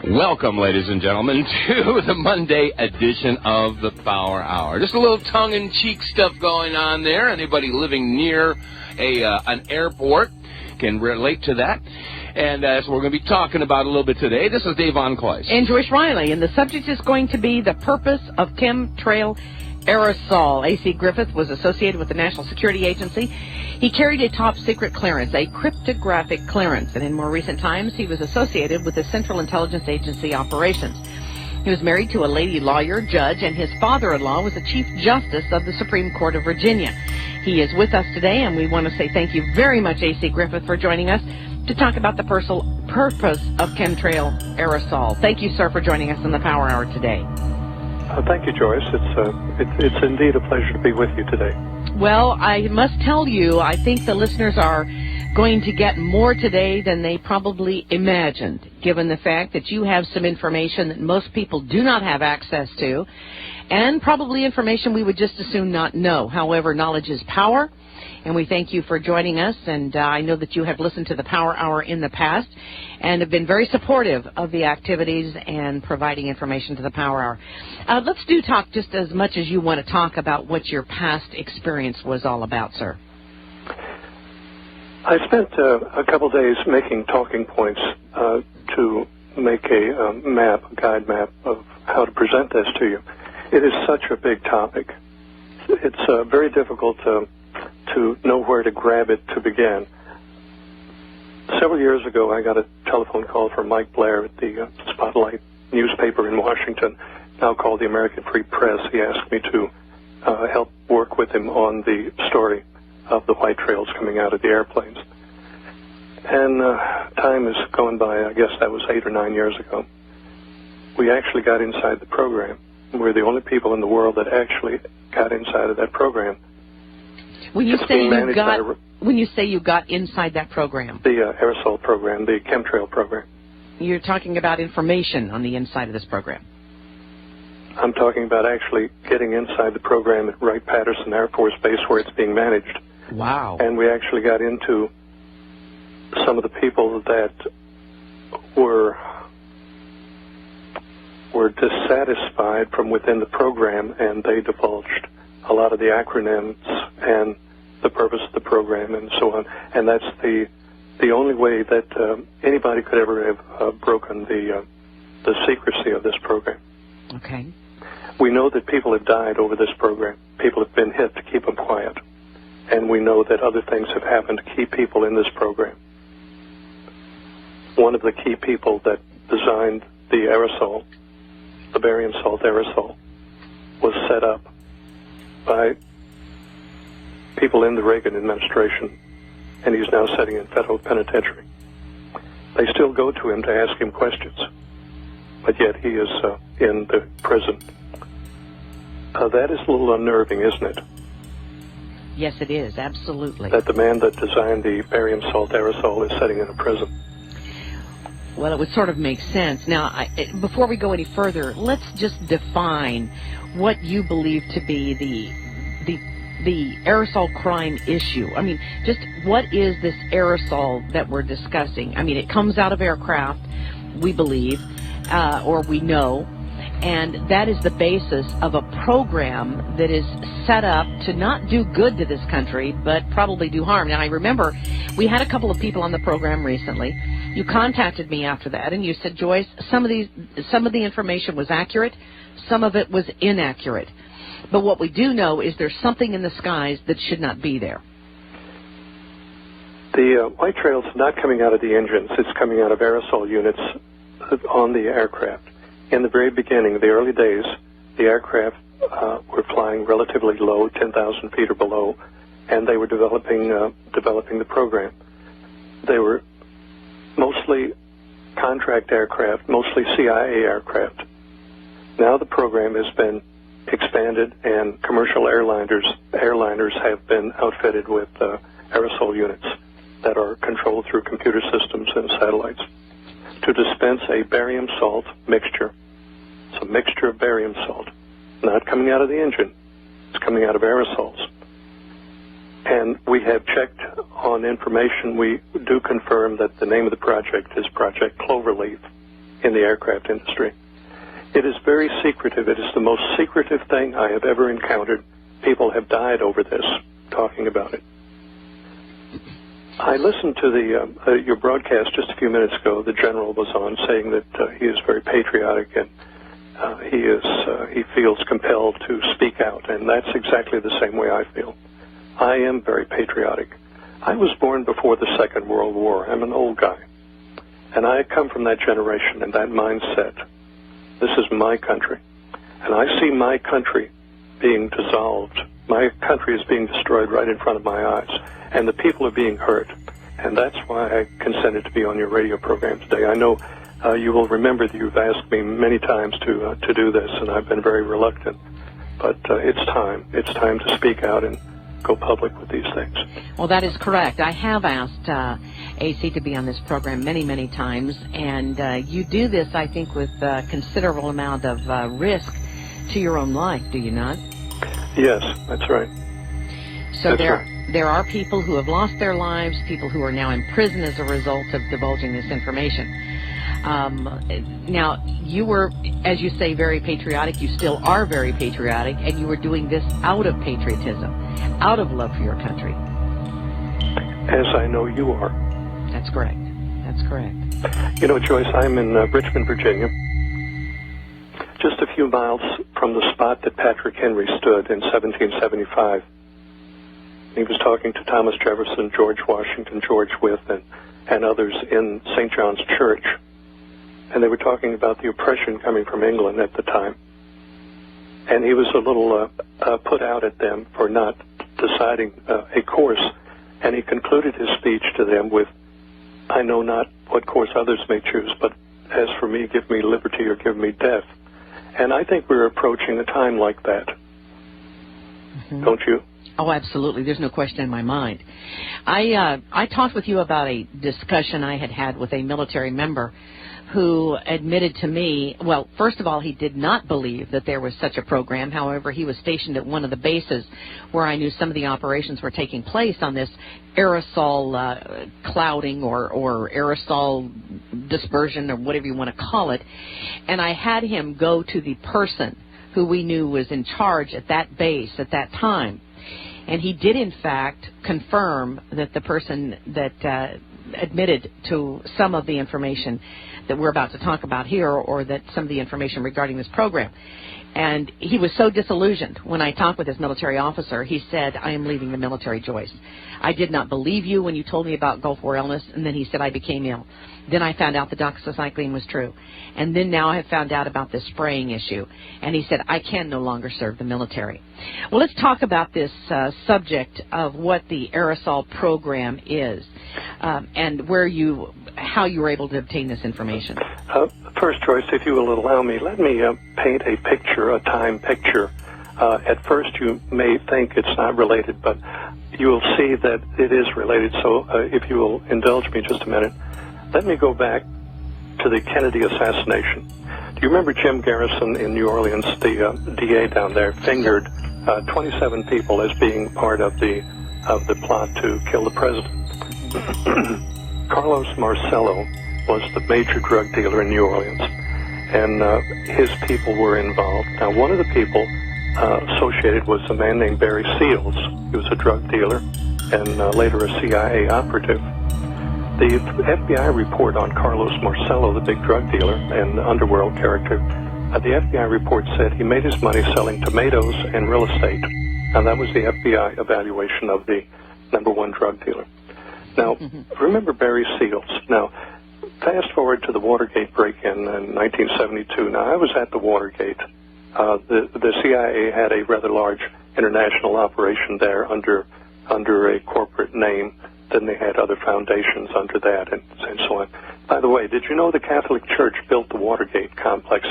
Welcome, ladies and gentlemen, to the Monday edition of the Power Hour. Just a little tongue-in-cheek stuff going on there. Anybody living near an airport can relate to that. And that's what we're going to be talking about a little bit today. This is Dave Von Cloyce. And Joyce Riley. And the subject is going to be the purpose of chemtrail aerosol. A.C. Griffith was associated with the National Security Agency. He carried a top-secret clearance, a cryptographic clearance, and in more recent times, he was associated with the Central Intelligence Agency operations. He was married to a lady lawyer, judge, and his father-in-law was the Chief Justice of the Supreme Court of Virginia. He is with us today, and we want to say thank you very much, A.C. Griffith, for joining us to talk about the purpose of chemtrail aerosol. Thank you, sir, for joining us in the Power Hour today. Thank you, Joyce. It's indeed a pleasure to be with you today. Well, I must tell you, I think the listeners are going to get more today than they probably imagined, given the fact that you have some information that most people do not have access to, and probably information we would just as soon not know. However, knowledge is power, and we thank you for joining us, and I know that you have listened to the Power Hour in the past and have been very supportive of the activities and providing information to the Power Hour. Let's talk just as much as you want to talk about what your past experience was all about, sir. I spent a couple days making talking points to make a guide map of how to present this to you. It is such a big topic. It's very difficult to know where to grab it to begin. Several years ago, I got a telephone call from Mike Blair at the Spotlight newspaper in Washington, now called the American Free Press. He asked me to help work with him on the story of the white trails coming out of the airplanes. And time has gone by. I guess that was 8 or 9 years ago. We actually got inside the program. We're the only people in the world that actually got inside of that program. When you say you got inside that program, the aerosol program, the chemtrail program, you're talking about information on the inside of this program. I'm talking about actually getting inside the program at Wright-Patterson Air Force Base where it's being managed. Wow. And we actually got into some of the people that were dissatisfied from within the program, and they divulged a lot of the acronyms and the purpose of the program and so on. And that's the only way that anybody could ever have broken the secrecy of this program. Okay. We know that people have died over this program. People have been hit to keep them quiet. And we know that other things have happened to keep people in this program. One of the key people that designed the aerosol, the barium salt aerosol, was set up by people in the Reagan administration, and he's now sitting in federal penitentiary. They still go to him to ask him questions, but yet he is in the prison. That is a little unnerving, isn't it? Yes, it is, absolutely. That the man that designed the barium salt aerosol is sitting in a prison. Well, it would sort of make sense. Now, before we go any further, let's just define what you believe to be the aerosol crime issue. I mean, just what is this aerosol that we're discussing? I mean, it comes out of aircraft, we believe, or we know, and that is the basis of a program that is set up to not do good to this country, but probably do harm. Now, I remember we had a couple of people on the program recently. You contacted me after that, and you said, Joyce, some of the information was accurate, some of it was inaccurate. But what we do know is there's something in the skies that should not be there. The white trails are not coming out of the engines. It's coming out of aerosol units on the aircraft. In the very beginning, the early days, the aircraft were flying relatively low, 10,000 feet or below, and they were developing the program. They were mostly contract aircraft, mostly CIA aircraft. Now the program has been expanded, and commercial airliners have been outfitted with aerosol units that are controlled through computer systems and satellites to dispense a barium salt mixture. It's a mixture of barium salt, not coming out of the engine. It's coming out of aerosols. And we have checked on information. We do confirm that the name of the project is Project Cloverleaf. in the aircraft industry. It is very secretive. It is the most secretive thing I have ever encountered. People have died over this, talking about it. I listened to your broadcast just a few minutes ago. The general was on saying that he is very patriotic and he feels compelled to speak out, and that's exactly the same way I feel. I am very patriotic. I was born before the Second World War. I'm an old guy, and I come from that generation and that mindset. This is my country, and I see my country being dissolved. My country is being destroyed right in front of my eyes, and the people are being hurt, and that's why I consented to be on your radio program today. I know you will remember that you've asked me many times to do this, and I've been very reluctant, but it's time. It's time to speak out and go public with these things. Well, that is correct. I have asked AC to be on this program many, many times, and you do this, I think, with a considerable amount of risk to your own life, do you not? Yes, that's right. So there are people who have lost their lives, people who are now in prison as a result of divulging this information. Now, you were, as you say, very patriotic. You still are very patriotic, and you were doing this out of patriotism, out of love for your country. As I know you are. That's correct. That's correct. You know, Joyce, I'm in Richmond, Virginia, just a few miles from the spot that Patrick Henry stood in 1775. He was talking to Thomas Jefferson, George Washington, George Wythe, and others in St. John's Church. And they were talking about the oppression coming from England at the time. And he was a little put out at them for not deciding a course. And he concluded his speech to them with, "I know not what course others may choose, but as for me, give me liberty or give me death." And I think we're approaching a time like that. Mm-hmm. Don't you? Oh, absolutely. There's no question in my mind. I talked with you about a discussion I had with a military member who admitted to me, well, first of all, he did not believe that there was such a program. However, he was stationed at one of the bases where I knew some of the operations were taking place on this aerosol clouding or aerosol dispersion or whatever you want to call it. And I had him go to the person who we knew was in charge at that base at that time. And he did, in fact, confirm that the person that admitted to some of the information that we're about to talk about here, or that some of the information regarding this program. And he was so disillusioned when I talked with this military officer. He said, "I am leaving the military, Joyce. I did not believe you when you told me about Gulf War illness." And then he said, "I became ill. Then I found out the doxycycline was true. And then now I have found out about this spraying issue." And he said, "I can no longer serve the military." Well, let's talk about this subject of what the aerosol program is and how you were able to obtain this information. First, Joyce, if you will allow me, let me paint a picture, a time picture. At first, you may think it's not related, but you will see that it is related. So if you will indulge me just a minute, let me go back to the Kennedy assassination. Do you remember Jim Garrison in New Orleans, the DA down there, fingered 27 people as being part of the plot to kill the president? Carlos Marcello was the major drug dealer in New Orleans, and his people were involved. Now, one of the people associated was a man named Barry Seals. He was a drug dealer and later a CIA operative. The FBI report on Carlos Marcello, the big drug dealer and underworld character, the FBI report said he made his money selling tomatoes and real estate. And that was the FBI evaluation of the #1 drug dealer. Now, remember Barry Seals. Now, fast forward to the Watergate break-in in 1972. Now, I was at the Watergate. The CIA had a rather large international operation there under a corporate name. Then they had other foundations under that and so on. By the way, did you know the Catholic Church built the Watergate complex